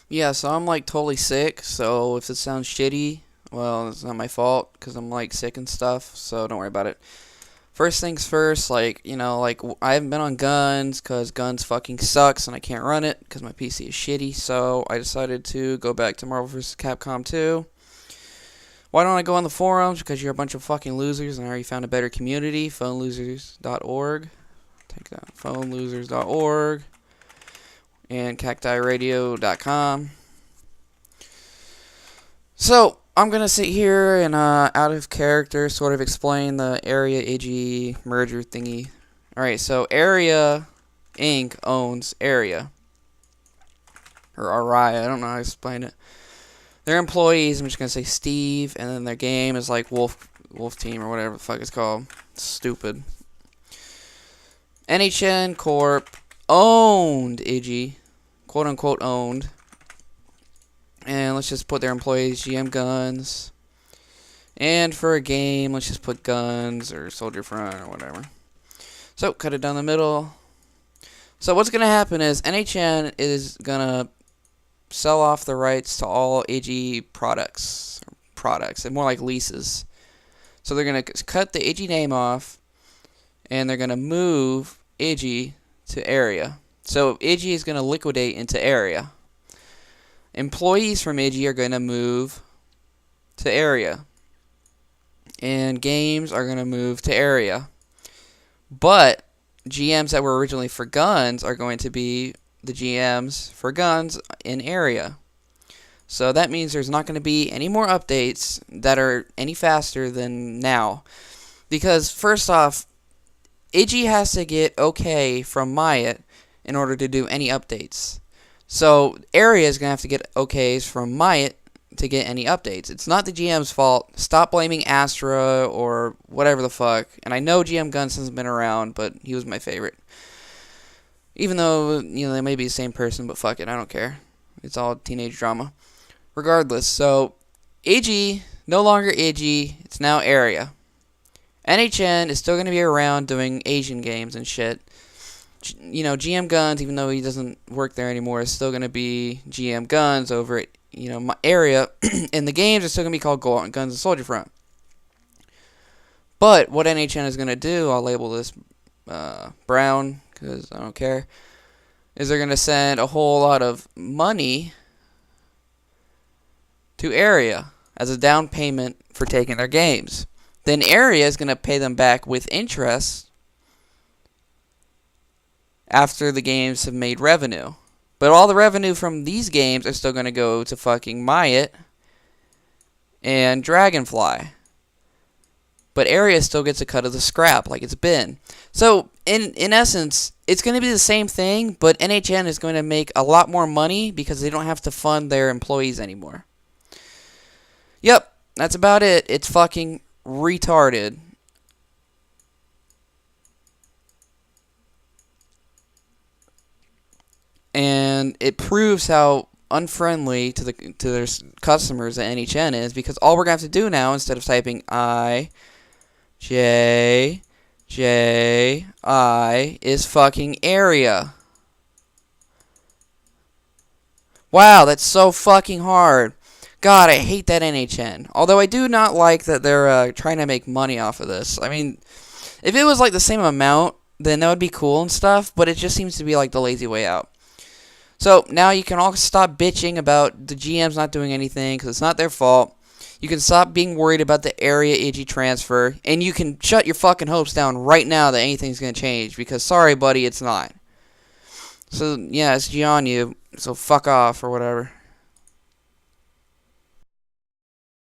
Yeah, so I'm like totally sick, so if it sounds shitty, well, it's not my fault because I'm like sick and stuff, so don't worry about it. First things first, like, I haven't been on guns because guns fucking sucks and I can't run it because my PC is shitty, so I decided to go back to Marvel vs. Capcom 2. Why don't I go on the forums? Because you're a bunch of fucking losers and I already found a better community, phonelosers.org. Take that, phonelosers.org and cactiradio.com. So, I'm going to sit here and, out of character, sort of explain the Aeria ijji merger thingy. Alright, so Aeria Inc. owns Aeria. Or Aeria, I don't know how to explain it. Their employees, I'm just going to say Steve, and then their game is like Wolf Team or whatever the fuck it's called. Stupid. NHN Corp owned ijji. Quote unquote owned. And let's just put their employees GM Guns. And for a game, let's just put Guns or Soldier Front or whatever. So, cut it down the middle. So, what's going to happen is NHN is going to sell off the rights to all ijji products. And more like leases. So, they're going to cut the ijji name off. And they're going to move ijji to Aeria. So, ijji is going to liquidate into Aeria. Employees from ijji are going to move to Aeria. And games are going to move to Aeria. But GMs that were originally for Guns are going to be the GMs for Guns in Aeria. So that means there's not going to be any more updates that are any faster than now. Because first off, ijji has to get okay from Myatt in order to do any updates. So, Aeria is going to have to get okays from Myatt to get any updates. It's not the GM's fault. Stop blaming Astra or whatever the fuck. And I know GM Guns hasn't been around, but he was my favorite. Even though, they may be the same person, but fuck it, I don't care. It's all teenage drama. Regardless, so, ijji, no longer ijji, it's now Aeria. NHN is still going to be around doing Asian games and shit. GM Guns, even though he doesn't work there anymore, is still going to be GM Guns over at, my Aeria. And the games are still going to be called Guns and Soldier Front. But what NHN is going to do, I'll label this brown, because I don't care, is they're going to send a whole lot of money to Aeria as a down payment for taking their games. Then Aeria is going to pay them back with interest after the games have made revenue. But all the revenue from these games are still going to go to fucking Myatt and Dragonfly. But Aeria still gets a cut of the scrap like it's been. So, in essence, it's going to be the same thing, but NHN is going to make a lot more money because they don't have to fund their employees anymore. Yep, that's about it. It's fucking retarded. And it proves how unfriendly to their customers that NHN is, because all we're going to have to do now, instead of typing ijji, is fucking Aeria. Wow, that's so fucking hard. God, I hate that NHN. Although I do not like that they're trying to make money off of this. I mean, if it was like the same amount, then that would be cool and stuff, but it just seems to be like the lazy way out. So, now you can all stop bitching about the GMs not doing anything, because it's not their fault. You can stop being worried about the Aeria ijji transfer, and you can shut your fucking hopes down right now that anything's going to change, because sorry, buddy, it's not. So, yeah, it's Jianyu, so fuck off, or whatever.